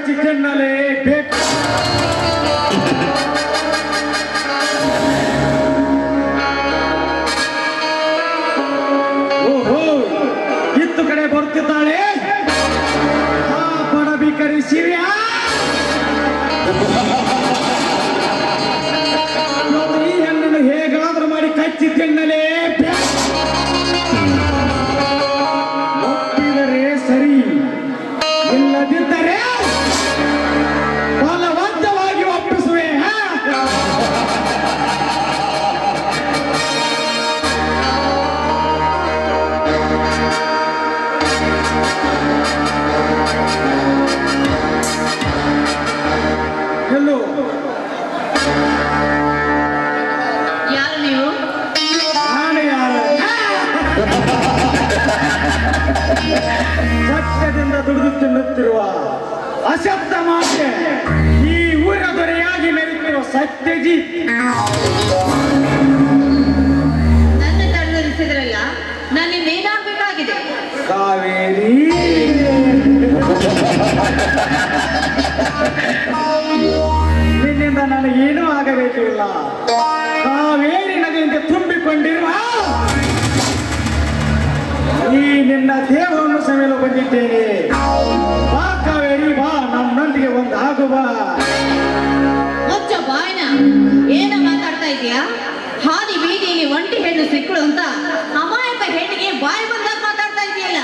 ಕಚ್ಚಿ ತಿನ್ನಲೇ ಬೇಕು. ಓಹೋ, ಇತ್ತು ಕಡೆ ಬರ್ತಿದ್ದಾಳೆ ಆ ಬಡಬಿಕರಿ ಶಿವ್ಯ. ಈ ಹೆಣ್ಣನ್ನು ಹೇಗಾದ್ರೂ ಮಾಡಿ ಕಚ್ಚಿ ತಿನ್ನಲೇ ಬೇಕು. ಒಪ್ಪಿದರೆ ಸರಿ, ಇಲ್ಲದಿದ್ದರೆ ಬಲವಂತವಾಗಿ ಒಪ್ಪಿಸುವೆ. ಎಲ್ಲೋ ಯಾರು ನೀವು? ನಾನು ಯಾರು? ಸತ್ಯದಿಂದ ದುಡಿದು ತಿನ್ನುತ್ತಿರುವ ಅಶಬ್ದ ಮಾತೆ, ಈ ಊರ ದೊರೆಯಾಗಿ ಮೆರೆಯುತ್ತಿರುವ ಸತ್ಯಜಿತ್. ನನ್ನ ತಡೆದರಿಸಿದ್ರಲ್ಲ, ನನ್ನಿಂದೇನಾಗಬೇಕಾಗಿದೆ? ಕಾವೇರಿ, ನಿನ್ನಿಂದ ನನಗೇನೂ ಆಗಬೇಕಿಲ್ಲ. ಕಾವೇರಿ ನದಿಯಿಂದ ತುಂಬಿಕೊಂಡಿರುವ ಈ ನಿನ್ನ ದೇಹವನ್ನು ಸವೆಯಲು ಬಂದಿದ್ದೇನೆ. ಬಾ ಕಾವೇರಿ, ಬಾ, ನನ್ನೊಂದಿಗೆ ಒಂದು ಆಗುವ. ಮುಚ್ಚ ಬಾಯ್ನ, ಏನ ಮಾತಾಡ್ತಾ ಇದೀಯಾ? ಹಾದಿ ಬೀದಿಯಲ್ಲಿ ಒಂಟಿ ಹೆಣ್ಣು ಸಿಕ್ಕಳು ಅಂತ ಅಮಾಯಕ ಹೆಣ್ಣಿಗೆ ಬಾಯಿ ಬಂದಾಗ ಮಾತಾಡ್ತಾ ಇದೆಯಲ್ಲ.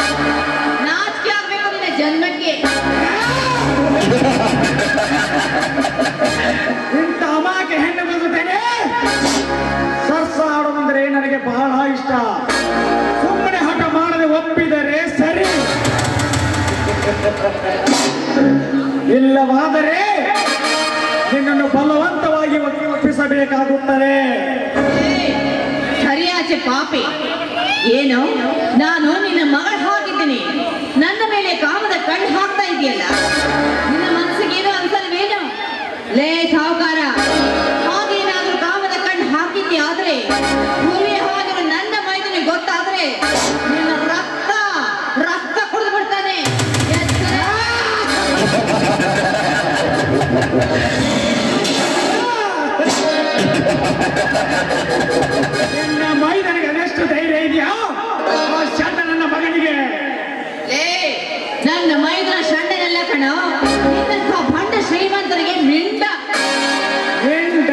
ನಾಚಿಕೆ ಆಗ್ಬೇಕು ನಿನ್ನ ಜನ್ಮಕ್ಕೆ. ಇಂಥ ಅಮಾಯಕ ಹೆಣ್ಣು ಬಂದುತ್ತೇನೆ. ಸರ್ಸ ಆಡೋದಂದ್ರೆ ನನಗೆ ಬಹಳ ಇಷ್ಟ. ಸುಮ್ಮನೆ ಹಠ ಮಾಡದೆ ಒಪ್ಪಿದರೆ ಸರಿ, ಇಲ್ಲವಾದರೆ ನಿನ್ನನ್ನು ಬಲವಂತವಾಗಿ ಒಪ್ಪಿಸಬೇಕಾಗುತ್ತದೆ. ಸರಿಯಾಚೆ ಪಾಪಿ, ಏನು ನಾನು ನಿನ್ನ ಮಗಳು ಹಾಕಿದ್ದೀನಿ, ನನ್ನ ಮೇಲೆ ಕಾಮದ ಕಣ್ಣು ಹಾಕ್ತಾ ಇದೆಯಲ್ಲ. ನಿನ್ನ ಮನಸ್ಸಿಗೇನು ಅನ್ಸಲ್ವೇನು? ಲೇ ಸಾಹುಕಾರ, ಹಾಗೇನಾದ್ರೂ ಕಾಮದ ಕಣ್ಣು ಹಾಕಿದ್ದೆ ಆದ್ರೆ, ಹುಲಿಯ ಹಾಗೆ ನನ್ನ ಮೈದನಿಗೆ ಗೊತ್ತಾದ್ರೆ ನಿನ್ನ ರಕ್ತ ರಕ್ತ ಕುಡಿದು ಬಿಡ್ತಾನೆ. ನಿನ್ನ ಮೈದನಿಗೆ ಅದೆಷ್ಟು ಧೈರ್ಯ ಇದೆಯಾ? ಆ ಷಂಡ ನನ್ನ ಮಗನಿಗೆ. ಲೇ, ನನ್ನ ಮೈದನ ಷಂಡನೆಲ್ಲ ಕಣ, ನಿನ್ನಂಥ ಭಂಡ ಶ್ರೀಮಂತರಿಗೆ ಮಿಂಡ. ಹೆಂಡ.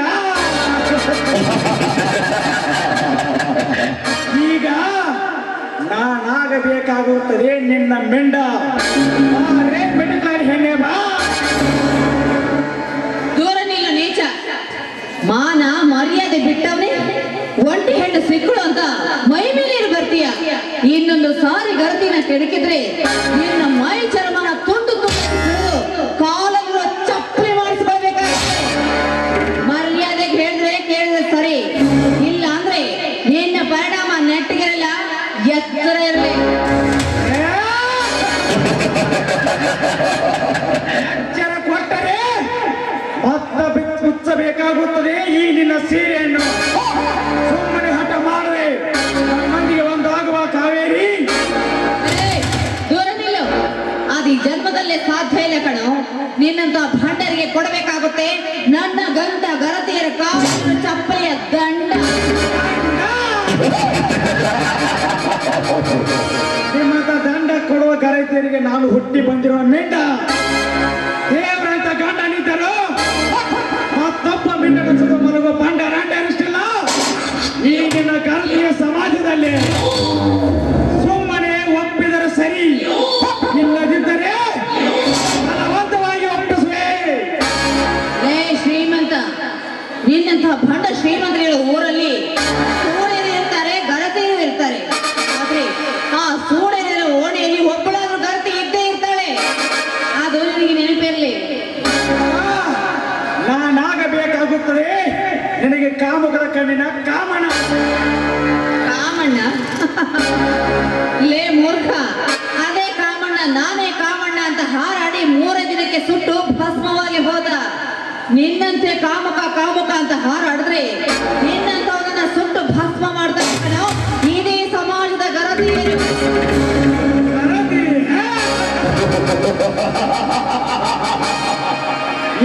ಈಗ ನಾನಾಗಬೇಕಾಗುತ್ತದೆ ನಿನ್ನ ಮೆಂಡ. ಹೆಣ್ಣೆ ಬಾ. ದೂರ ನಿಲ್ಲು ನೀಚ. ಮಾನ ಮರ್ಯಾದೆ ಬಿಟ್ಟವನೇ ಒಂಟಿ ಹೆಣ್ಣು ಸಿಕ್ಕಳು ಅಂತ ಮೈ ಮೇಲೆ ಬರ್ತೀಯ. ಇನ್ನೊಂದು ಸಾರಿ ಗರ್ತಿನ ಕೆಡಕಿದ್ರೆ ನಿನ್ನ ಮೈ ಚರ್ಮನ ತುಂಡು ತುಂಡು ಕಾಲಲ್ಲಿರುವ ಚಪ್ಪಲಿ ಮಾಡಿಸ್ಕೊಳ್ಬೇಕಾಗುತ್ತೆ. ಮರ್ಯಾದೆಗೆ ಹೇಳಿದ್ರೆ ಕೇಳಿದ್ರೆ ಸರಿ, ಇಲ್ಲ ಅಂದ್ರೆ ನಿನ್ನ ಪರಿಣಾಮ ನೆಟ್ಟಿಗಿರಲ್ಲ, ಎತ್ತರ ಇರಲಿ. ಎಚ್ಚರ ಕೊಟ್ಟರೆ ಭತ್ತ ಬಿಚ್ಚಬೇಕಾಗುತ್ತದೆ ಈ ನಿನ್ನ ಸೀರೆಯನ್ನು. ಸುಮ್ಮನೆ ಹಠ ಮಾಡದೆ ನಮ್ಮೊಂದಿಗೆ ಒಂದು ಆಗುವ ಕಾವೇರಿ. ದೂರ ನಿಲ್ಲು. ಅದು ಈ ಜನ್ಮದಲ್ಲೇ ಸಾಧ್ಯ ಇಲ್ಲ ಕಣೋ. ನಿನ್ನಂತ ಭಂಡರಿಗೆ ಕೊಡಬೇಕಾಗುತ್ತೆ ನನ್ನ ಗಂಧ ಗರತಿಯರ ಕಾಲಿನ ಚಪ್ಪಲಿಯ ದಂಡ. ನಿಮ್ಮಂತ ದಂಡ ಕೊಡುವ ಗರತಿಯರಿಗೆ ನಾನು ಹುಟ್ಟಿ ಬಂದಿರುವ ಮೆಂಡ. ದೇವರಂತ ಗಂಡ ನಿಂತರು ಮತ್ತೊಬ್ಬ ಮಿಂಡನ ಸುತ್ತ ಮಲಗುವ ಬಂಡ ರಂಡ ಅನಿಷ್ಟಿಲ್ಲ ಈಗಿನ ಗರತಿಯ ಸಮಾಜದಲ್ಲಿ. ಸುಮ್ಮನೆ ಒಪ್ಪಿದರೆ ಸರಿ, ಇಲ್ಲದಿದ್ದರೆ ಬಲವಂತವಾಗಿ ಒಪ್ಪಿಸುವೆ. ಲೇ ಶ್ರೀಮಂತ, ನಿನ್ನಂತ ಭಂಡ ಶ್ರೀಮಂತರಿರೋ ಊರಲ್ಲಿ ಸೂಳೆಯರು ಇರ್ತಾರೆ, ಗರತಿಯರು ಇರ್ತಾರೆ. ಆದ್ರೆ ಆ ಸೂಳೆಯರ ಓಣೆಯಲ್ಲಿ ಒಬ್ಬಳಾದ್ರೂ ಗರತಿ ಇದ್ದೇ ಇರ್ತಾಳೆ. ಅದು ನಿನಗೆ ನೆನಪಿರಲಿ. ನಾನಾಗಬೇಕಾಗುತ್ತದೆ ನಿನಗೆ ಕಾಮುಕರ ಕಣ್ಣಿನ ಕಾಮಣ. ಕಾಮಣ್ಣ? ಲೇ ಮೂರ್ಖ, ಅದೇ ಕಾಮಣ್ಣ ನಾನೇ ಕಾಮಣ್ಣ ಅಂತ ಹಾರಾಡಿ 3 ದಿನಕ್ಕೆ ಸುಟ್ಟು ಭಸ್ಮವಾಗಿ ಹೋದ. ನಿನ್ನಂತೆ ಕಾಮುಕ ಕಾಮುಕ ಅಂತ ಹಾರಾಡಿದ್ರೆ ನಿನ್ನಂತವನ್ನ ಸುಟ್ಟು ಭಸ್ಮ ಮಾಡ್ತಾ ಇದೇ ಸಮಾಜದ ಗರತಿ.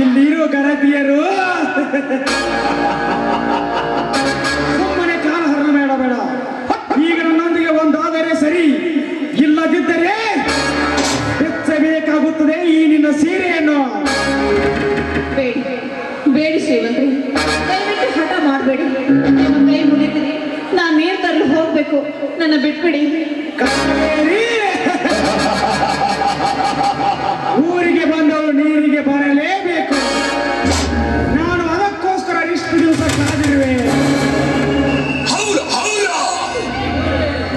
ಇಲ್ಲಿರೋ ಗರತಿಯರು ಸುಮ್ಮನೆ ಕಾಲ ಹರಣ ಬೇಡ. ಈಗ ನನ್ನೊಂದಿಗೆ ಒಂದಾದರೆ ಸರಿ, ಇಲ್ಲದಿದ್ದರೆ ಬೆಚ್ಚಬೇಕಾಗುತ್ತದೆ ಈ ನಿನ್ನ ಸೀರೆಯನ್ನು. ಬೇಡಿ ಶ್ರೀಮಂತ್ರಿ, ದಯವಿಟ್ಟು ಹಠ ಮಾಡಬೇಡಿ. ನಿಮ್ಮ ಕೈ ಮುಗಿತೀನಿ, ನಾನು ನೀರು ತರಲು ಹೋಗ್ಬೇಕು, ನನ್ನ ಬಿಟ್ಬಿಡಿ. ಊರಿಗೆ ಬಂದವರು ನೀರಿಗೆ ಬರಲೇಬೇಕು. ನಾನು ಅದಕ್ಕೋಸ್ಕರ ಇಷ್ಟು ದಿವಸ ಕಾದಿರುವೆ.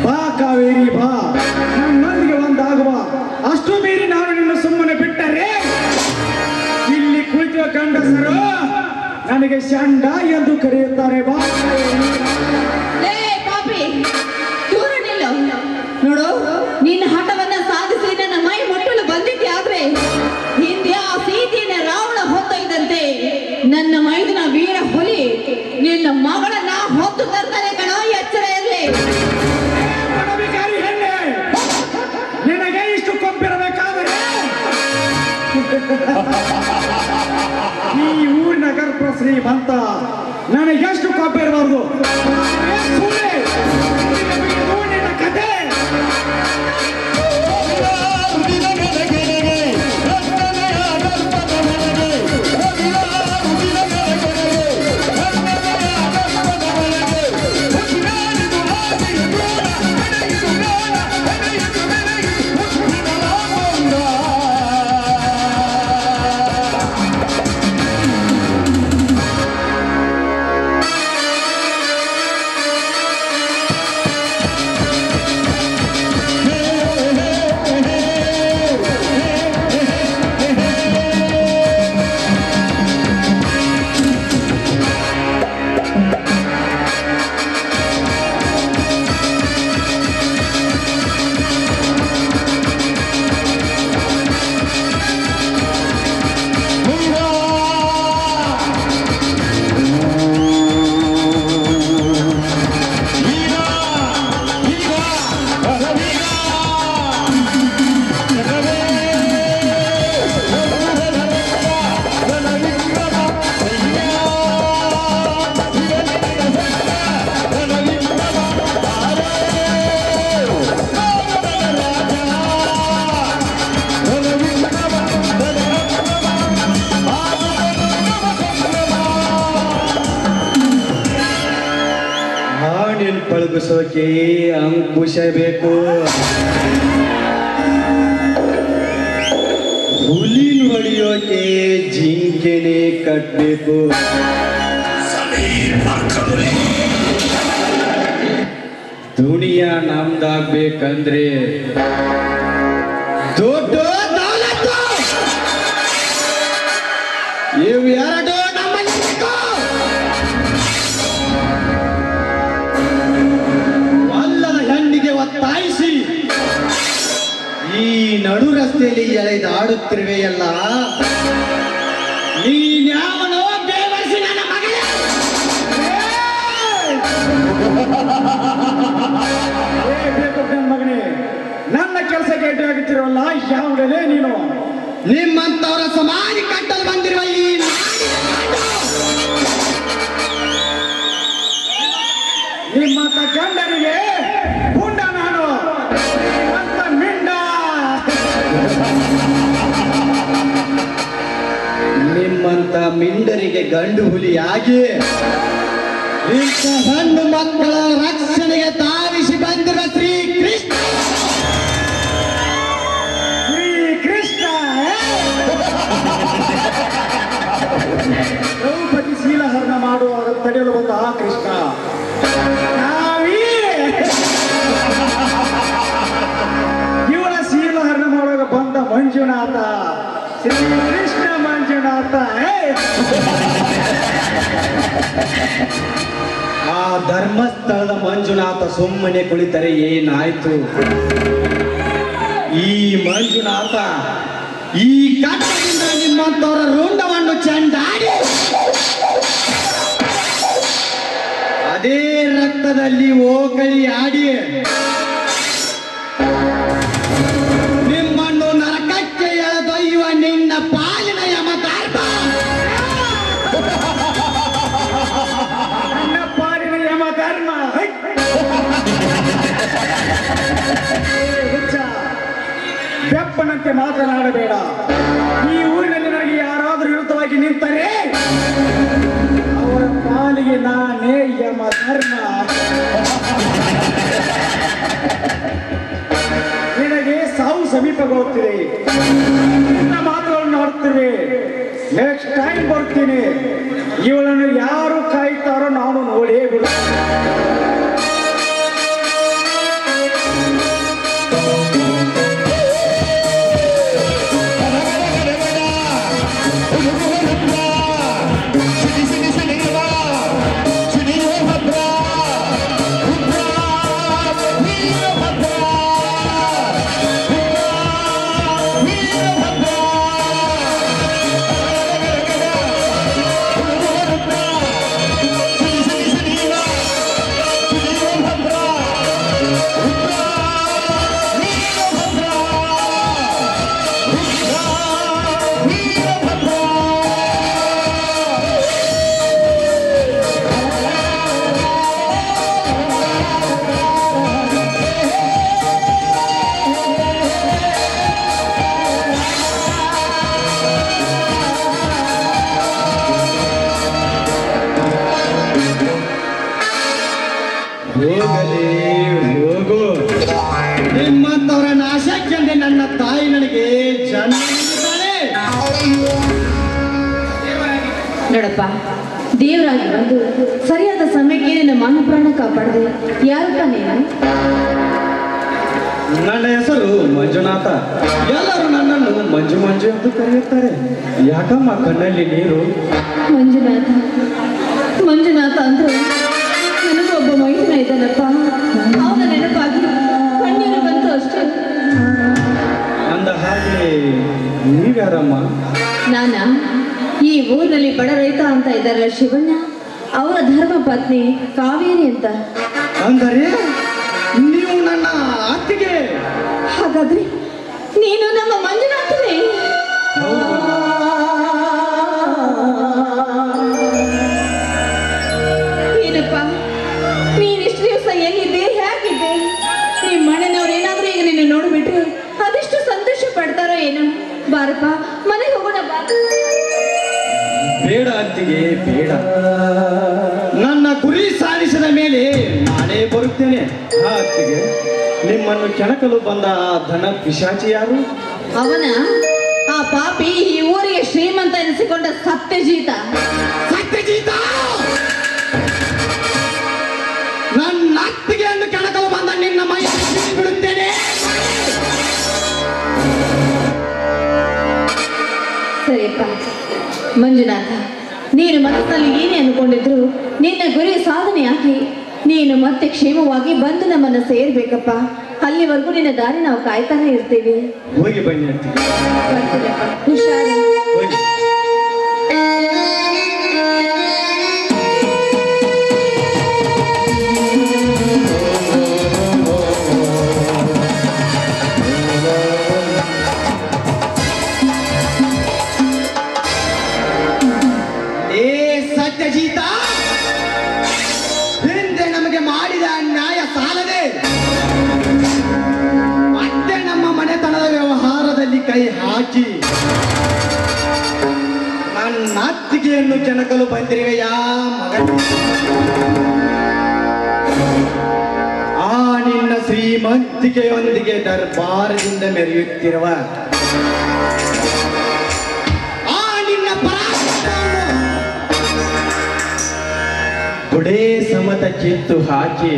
ಬಾ ಕಾವೇರಿ ಬಾ, ನನ್ನೊಂದಿಗೆ ಒಂದಾಗುವ. ಅಷ್ಟು ಮೀರಿ ನಾನು ನಿನ್ನ ಸುಮ್ಮನೆ ಬಿಟ್ಟರೆ ಇಲ್ಲಿ ಕುಳಿತ ಗಂಡಸರು ನನಗೆ ಶಂಡ ಎಂದು ಕರೆಯುತ್ತಾರೆ. ಬಾ ಪಾಪಿ, ದೂರ ನಿಲ್ಲ. ನೋಡು, ನಿನ್ನ ಹಠವನ್ನ ಸಾಧಿಸಿ ನನ್ನ ಮೈ ಮುಟ್ಟಲು ಬಂದಿದ್ಯಾದ್ರೆ ಹಿಂದೆ ಆ ಸೀತೆಯನ್ನ ರಾವಣ ಹೊತ್ತೊಯ್ದಂತೆ ನನ್ನ ಮೈದಿನ ವೀರ ಹುಲಿ ನಿನ್ನ ಮಗಳನ್ನ ಹೊತ್ತು ತರ್ತಾನೆ ಕಣೋ, ಎಚ್ಚರ ಇರಲಿ. ಹೆಣ್ಣೆ, ನಿನಗೆ ಇಷ್ಟು ಕೊಂಬಿರಬೇಕಾದರೆ ಈ ಊರಿನ ಗರ್ಭ ಶ್ರೀಮಂತ, ನನಗೆಷ್ಟು ಕೊಂಬಿರಬಾರ್ದು. ನಿನ್ನ ಕತೆ ಪಳಗಿಸೋಕೆ ಅಂಕುಶ ಬೇಕು. ಹುಲಿನ ಹೊಡಿಯೋಕೆ ಜಿಂಕೆನೆ ಕಟ್ಬೇಕು. ದುನಿಯಾ ನಮ್ದಾಗ್ಬೇಕಂದ್ರೆ ದೊಡ್ಡ ದೌಲತ್ತು ಇವೆರಡು ನಮ್ಮಲ್ಲಿ ಬೇಕು. ಅಲ್ಲದ ಹೆಣ್ಣಿಗೆ ಒತ್ತಾಯಿಸಿ ಈ ನಡು ರಸ್ತೆಯಲ್ಲಿ ಎಳೆದಾಡುತ್ತಿರುವೆಯಲ್ಲ, ನೀನ್ಯಾವನೋ ದೇವರ್ಸಿ ನನ್ನ ಮಗಳೇ. ಮಗನೇ, ನನ್ನ ಕೆಲಸಕ್ಕೆ ಎದುರಾಗುತ್ತಿರುವಲ್ಲ ಯಾವುದಲೇ ನೀನು? ನಿಮ್ಮಂತವರ ಸಮಾಧಿ ಕಟ್ಟಲು ಬಂದಿರುವ ಈ ನಿಮ್ಮಂತ ಗಂಡನಿಗೆ ಪುಂಡ ನಾನು ಅಂತ ಮಿಂಡ. ನಿಮ್ಮಂತ ಮಿಂಡರಿಗೆ ಗಂಡು ಹುಲಿಯಾಗಿ ಇಂಥ ಹೆಣ್ಣು ಮಕ್ಕಳ ರಕ್ಷಣೆಗೆ ತಾವಿಸಿ ಬಂದಿರುವ ಶ್ರೀಕೃಷ್ಣ ದ್ರೌಪದಿ ಶೀಲಹರಣ ಮಾಡುವಾಗ ತಡೆಯಲು ಬಂದ ಆ ಕೃಷ್ಣ ಇವಳ ಶೀಲಹರಣ ಮಾಡುವಾಗ ಬಂದ ಮಂಜುನಾಥ, ಶ್ರೀಕೃಷ್ಣ ಮಂಜುನಾಥ. ಆ ಧರ್ಮಸ್ಥಳದ ಮಂಜುನಾಥ ಸುಮ್ಮನೆ ಕುಳಿತರೆ ಏನಾಯ್ತು? ಈ ಮಂಜುನಾಥ ಈ ಕಟ್ಟದಿಂದ ನಿಮ್ಮಂತವರ ರುಂಡವನ್ನು ಚೆಂಡಾಡಿ ಅದೇ ರಕ್ತದಲ್ಲಿ ಓಕಳಿ ಆಡಿ ನಿಮ್ಮನ್ನು ನರಕಕ್ಕೆ ಎಳೆದೊಯ್ಯುವ ನಿನ್ನ ಪಾಲಿನ ಯಮಧರ್ಮ ಅಪ್ಪನಂತೆ ಮಾತನಾಡಬೇಡ. ಈ ಊರಿನಲ್ಲಿ ನನಗೆ ಯಾರಾದರೂ ವಿರುದ್ಧವಾಗಿ ನಿಂತರೆ ಅವರ ಪಾಲಿಗೆ ನಾನೇ ಯಮ ಧರ್ಮ. ನಿನಗೆ ಸಾವು ಸಮೀಪಗೊಳ್ಳುತ್ತಿದೆ. ನಿನ್ನ ಮಾತುಗಳನ್ನು ಆಡುತ್ತಿವೆ. ನೆಕ್ಸ್ಟ್ ಟೈಮ್ ಬರ್ತೀನಿ. ಇವಳನ್ನು ಯಾರು ಕಾಯ್ತಾರೋ ನಾನು ನೋಡೇ ಬಿಡುತ್ತೇನೆ. ಹೋಗಲಿ ಹೋಗು. ನಿಮ್ಮಂತವರ ನಾಶಕ್ಕೆಂದೇ ನನ್ನ ತಾಯಿ ನನಗೆ ಜನ್ಮ ನೀಡಿದ್ದಾಳೆ. ನೋಡಪ್ಪ, ದೇವರಾಗಿ ಬಂದು ಸರಿಯಾದ ಸಮಯಕ್ಕೆ ನಿನ್ನ ಮಾನ ಪ್ರಾಣ ಕಾಪಾಡಿದೆ. ಯಾರಪ್ಪ ನೀನು? ನನ್ನ ಹೆಸರು ಮಂಜುನಾಥ. ಎಲ್ಲರೂ ನನ್ನನ್ನು ಮಂಜು ಮಂಜು ಎಂದು ಕರೆಯುತ್ತಾರೆ. ಯಾಕಮ್ಮ ಕಣ್ಣಲ್ಲಿ ನೀರು? ಮಂಜುನಾಥ ಮಂಜುನಾಥ ಅಂದ್ರೆ ನನಗೊಬ್ಬ ಮೈದುನ ಇದ್ದಾನಪ್ಪ. ಅವನ ನೆನಪಾಗಿ ಕಣ್ಣೀರು ಬಂತು ಅಷ್ಟೇ. ಅಂದ ಹಾಗೆ ನೀವ್ಯಾರಮ್ಮ? ನಾನ ಈ ಊರಿನಲ್ಲಿ ಬಡ ರೈತ ಅಂತ ಇದ್ದಾರಲ್ಲ ಶಿವಣ್ಣ, ಅವರ ಧರ್ಮ ಪತ್ನಿ ಕಾವೇರಿ ಅಂತ. ಅಂದರೆ ನೀವು ನನ್ನ ಅತ್ತಿಗೆ? ಹಾಗಾದ್ರೆ ನೀನು ನಮ್ಮ ಮಂಜುನಾಥನೇ? ಏನಪ್ಪ, ನೀನಿಷ್ಟು ದಿವಸ ಎಲ್ಲಿದ್ದೆ, ಹೇಗಿದ್ದೆ? ನಿಮ್ಮ ಮನೆಯವ್ರು ಏನಾದ್ರೂ ಈಗ ನಿನ್ನ ನೋಡ್ಬಿಟ್ರೆ ಅದೆಷ್ಟು ಸಂತೋಷ ಪಡ್ತಾರೋ ಏನೋ. ಬಾರಪ್ಪ, ಮನೆಗೆ ಹೋಗೋಣ ಬಾ. ಬೇಡ ಅತ್ತಿಗೆ, ಬೇಡ. ನನ್ನ ಗುರಿ ಸಾಧಿಸಿದ ಮೇಲೆ ನಾನೇ ಬರುತ್ತೇನೆ. ಅತ್ತಿಗೆ, ನಿಮ್ಮನ್ನು ಕೆಣಕಲು ಬಂದ ಧನ ಪಿಶಾಚಿ ಯಾರು? ಅವನ ಆ ಪಾಪಿ ಈ ಊರಿಗೆ ಶ್ರೀಮಂತ ಎನಿಸಿಕೊಂಡ ಸತ್ಯಜೀತ. ಸತ್ಯಜೀತ ನನ್ನ ಅತ್ತಿಗೆಯನ್ನು ಕೆಣಕಲು ಬಂದ ನಿನ್ನ ಮೈ ಬಿಡುತ್ತೇನೆ. ಸರಿಯಪ್ಪ ಮಂಜುನಾಥ, ನೀನು ಮನಸ್ಸಿನಲ್ಲಿ ಏನೇ ಅನ್ಕೊಂಡಿದ್ರು ನಿನ್ನ ಗುರಿ ಸಾಧನೆಯಾಗಿ ನೀನು ಮತ್ತೆ ಕ್ಷೇಮವಾಗಿ ಬಂದು ನಮ್ಮನ್ನು ಸೇರ್ಬೇಕಪ್ಪ. ಅಲ್ಲಿವರೆಗೂ ನಿನ್ನ ದಾರಿ ನಾವು ಕಾಯ್ತಾನೆ ಇರ್ತೀವಿ. ಹೋಗಿ ಬನ್ನಿ ಅತ್ತಿಗೆ. ಬರ್ತೀನಪ್ಪ, ಹುಷಾರು. ಹೋಗಿ. ಸತ್ಯಜೀತ, ಹಿಂದೆ ನಮಗೆ ಮಾಡಿದ ಅನ್ಯಾಯ ಸಾಲದೆ ಮತ್ತೆ ನಮ್ಮ ಮನೆತನದ ವ್ಯವಹಾರದಲ್ಲಿ ಕೈ ಹಾಕಿ ನನ್ನ ಅತ್ತಿಗೆಯನ್ನು ಕೆಣಕಲು ಬಂದಿರುವೆಯ ಮಗ. ಆ ನಿನ್ನ ಶ್ರೀಮಂತಿಕೆಯೊಂದಿಗೆ ದರ್ಬಾರದಿಂದ ಮೆರೆಯುತ್ತಿರುವ ಆ ನಿನ್ನ ಗುಡೇ ಸಮತ ಕಿತ್ತು ಹಾಕಿ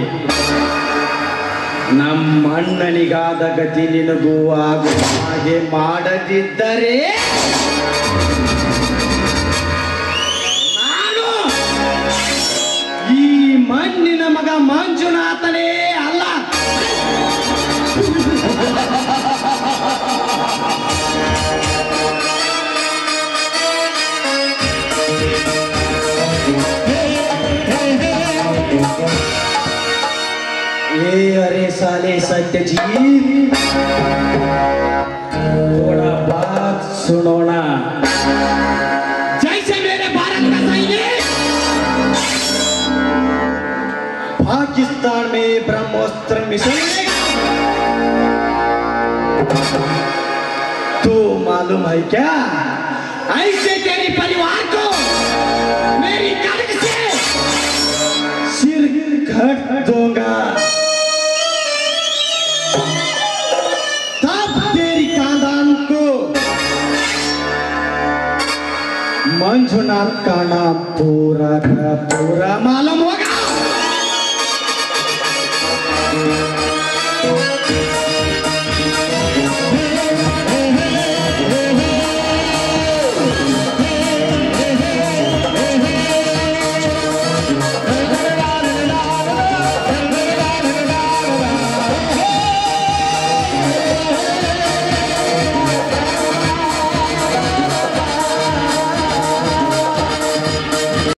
ನಮ್ಮ ಅಣ್ಣನಿಗಾದ ಗತಿ ನಿನಗೂ ಆಗುವ ಹಾಗೆ ಮಾಡದಿದ್ದರೆ ನಾನು ಈ ಮಣ್ಣಿನ ಮಗ ಮಂಜುನಾಥನೇ ಅಲ್ಲ. अरे साले सत्यजीत, थोड़ा बात सुनो ना। जैसे मेरे भारत का सैनिक पाकिस्तान में ब्रह्मोस्त्र मिशन मालूम है क्या? ऐसे तेरी परिवार को मेरी कड़क से सिर घट दूंगा, तब तेरी खानदान को मंजुनाथ का नाम पूरा का पूरा मालूम होगा।